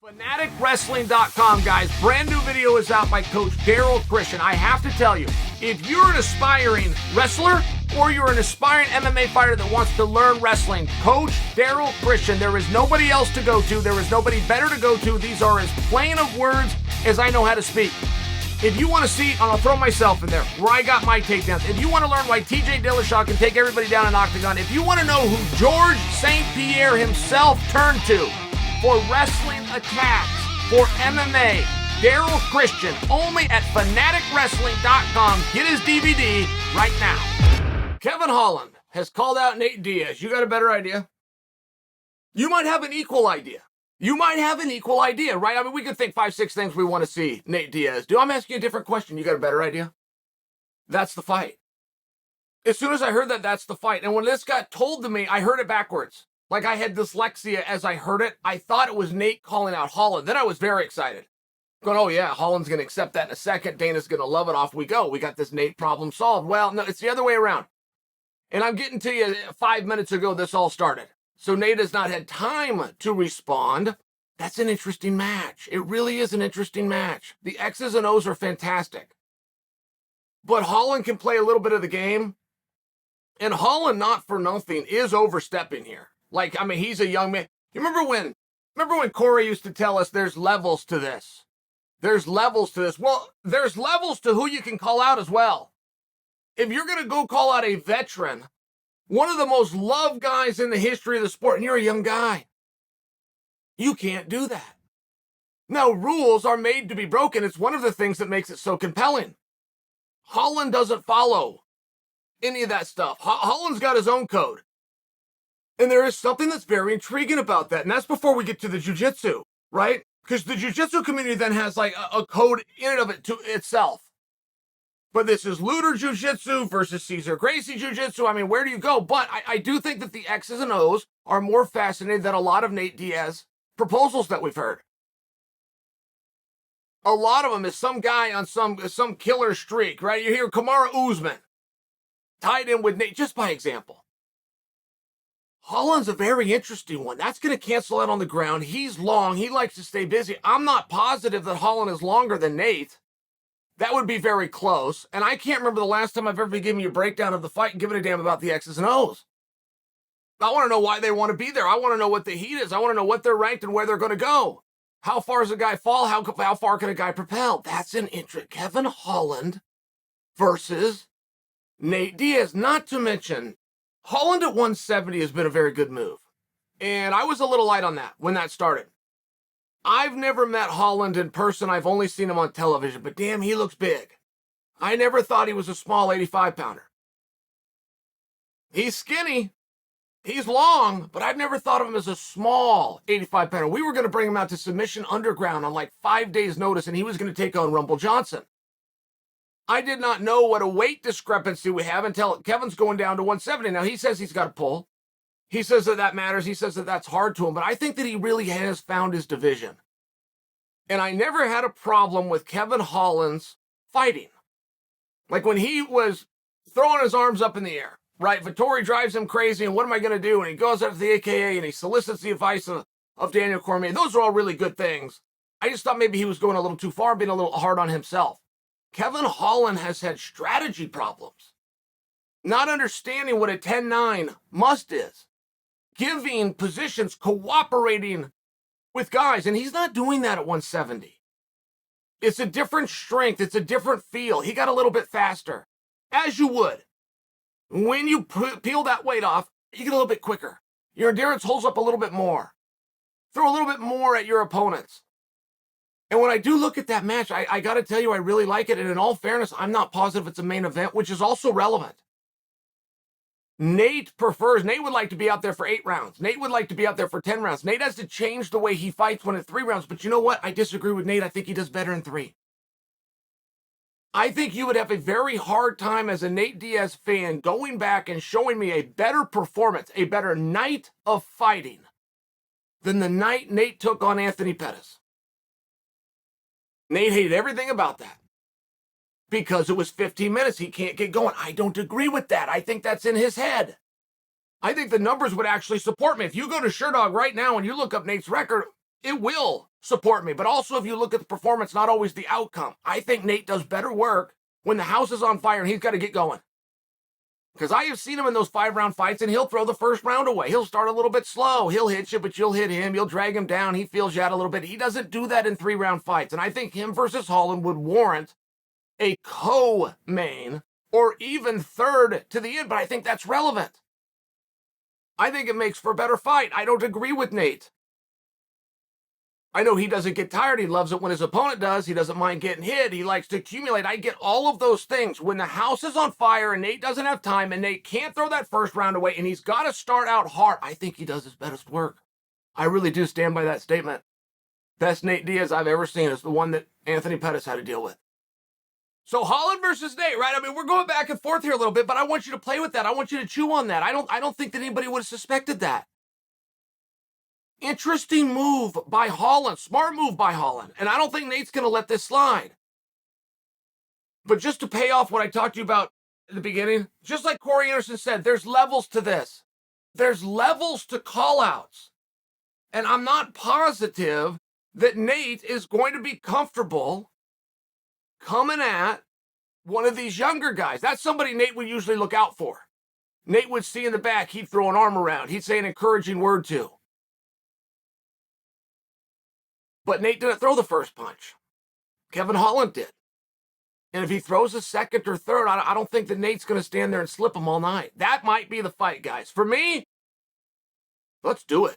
FanaticWrestling.com, guys. Brand new video is out by Coach DARRYL Christian. I have to tell you, if you're an aspiring wrestler or you're an aspiring MMA fighter that wants to learn wrestling, Coach DARRYL Christian, there is nobody else to go to. There is nobody better to go to. These are as plain of words as I know how to speak. If you want to see, and I'll throw myself in there, where I got my takedowns. If you want to learn why TJ Dillashaw can take everybody down in Octagon, if you want to know who George St. Pierre himself turned to for wrestling attacks, for MMA, DARRYL Christian, only at FanaticWrestling.com. Get his DVD right now. Kevin Holland has called out Nate Diaz. You got a better idea? You might have an equal idea. You might have an equal idea, right? I mean, we could think 5, 6 things we want to see Nate Diaz do. I'm asking you a different question. You got a better idea? That's the fight. As soon as I heard that, that's the fight. And when this got told to me, I heard it backwards. Like I had dyslexia as I heard it. I thought it was Nate calling out Holland. Then I was very excited. Going, oh yeah, Holland's going to accept that in a second. Dana's going to love it. Off we go. We got this Nate problem solved. Well, no, it's the other way around. And I'm getting to you 5 minutes ago, this all started. So Nate has not had time to respond. That's an interesting match. It really is an interesting match. The X's and O's are fantastic. But Holland can play a little bit of the game. And Holland, not for nothing, is overstepping here. Like, I mean, he's a young man. You remember when Corey used to tell us there's levels to this? There's levels to this. Well, there's levels to who you can call out as well. If you're going to go call out a veteran, one of the most loved guys in the history of the sport, and you're a young guy, you can't do that. Now, rules are made to be broken. It's one of the things that makes it so compelling. Holland doesn't follow any of that stuff. Holland's got his own code. And there is something that's very intriguing about that. And that's before we get to the jiu-jitsu, right? Because the jiu-jitsu community then has like a code in and of it to itself. But this is Luder Jiu-Jitsu versus Cesar Gracie Jiu-Jitsu. I mean, where do you go? But I do think that the X's and O's are more fascinating than a lot of Nate Diaz proposals that we've heard. A lot of them is some guy on some killer streak, right? You hear Kamaru Usman tied in with Nate, just by example. Holland's a very interesting one. That's going to cancel out on the ground. He's long. He likes to stay busy. I'm not positive that Holland is longer than Nate. That would be very close. And I can't remember the last time I've ever been giving you a breakdown of the fight and giving a damn about the X's and O's. I want to know why they want to be there. I want to know what the heat is. I want to know what they're ranked and where they're going to go. How far does a guy fall? How far can a guy propel? That's an interest. Kevin Holland versus Nate Diaz. Not to mention, Holland at 170 has been a very good move. And I was a little light on that when that started. I've never met Holland in person. I've only seen him on television. But damn, he looks big. I never thought he was a small 85-pounder. He's skinny. He's long. But I've never thought of him as a small 85-pounder. We were going to bring him out to Submission Underground on like 5 days' notice. And he was going to take on Rumble Johnson. I did not know what a weight discrepancy we have until Kevin's going down to 170. Now, he says he's got to pull. He says that matters. He says that that's hard to him. But I think that he really has found his division. And I never had a problem with Kevin Holland's fighting. Like when he was throwing his arms up in the air, right? Vettori drives him crazy, and what am I going to do? And he goes up to the AKA, and he solicits the advice of Daniel Cormier. Those are all really good things. I just thought maybe he was going a little too far, being a little hard on himself. Kevin Holland has had strategy problems, not understanding what a 10-9 must is, giving positions, cooperating with guys, and he's not doing that at 170. It's a different strength. It's a different feel. He got a little bit faster, as you would. When you peel that weight off, you get a little bit quicker. Your endurance holds up a little bit more. Throw a little bit more at your opponents. And when I do look at that match, I got to tell you, I really like it. And in all fairness, I'm not positive it's a main event, which is also relevant. Nate would like to be out there for 8 rounds. Nate would like to be out there for 10 rounds. Nate has to change the way he fights when at 3 rounds. But you know what? I disagree with Nate. I think he does better in 3. I think you would have a very hard time as a Nate Diaz fan going back and showing me a better performance, a better night of fighting than the night Nate took on Anthony Pettis. Nate hated everything about that because it was 15 minutes. He can't get going. I don't agree with that. I think that's in his head. I think the numbers would actually support me. If you go to SureDog right now and you look up Nate's record, it will support me. But also, if you look at the performance, not always the outcome. I think Nate does better work when the house is on fire and he's got to get going. Because I have seen him in those 5-round fights, and he'll throw the first round away. He'll start a little bit slow. He'll hit you, but you'll hit him. You'll drag him down. He feels you out a little bit. He doesn't do that in 3-round fights. And I think him versus Holland would warrant a co-main or even third to the end, but I think that's relevant. I think it makes for a better fight. I don't agree with Nate. I know he doesn't get tired. He loves it when his opponent does. He doesn't mind getting hit. He likes to accumulate. I get all of those things. When the house is on fire and Nate doesn't have time and Nate can't throw that first round away and he's got to start out hard, I think he does his best work. I really do stand by that statement. Best Nate Diaz I've ever seen is the one that Anthony Pettis had to deal with. So Holland versus Nate, right? I mean, we're going back and forth here a little bit, but I want you to play with that. I want you to chew on that. I don't think that anybody would have suspected that. Interesting move by Holland. Smart move by Holland. And I don't think Nate's going to let this slide. But just to pay off what I talked to you about at the beginning, just like Corey Anderson said, there's levels to this. There's levels to call-outs. And I'm not positive that Nate is going to be comfortable coming at one of these younger guys. That's somebody Nate would usually look out for. Nate would see in the back, he'd throw an arm around. He'd say an encouraging word to. But Nate didn't throw the first punch. Kevin Holland did. And if he throws a second or third, I don't think that Nate's going to stand there and slip him all night. That might be the fight, guys. For me, let's do it.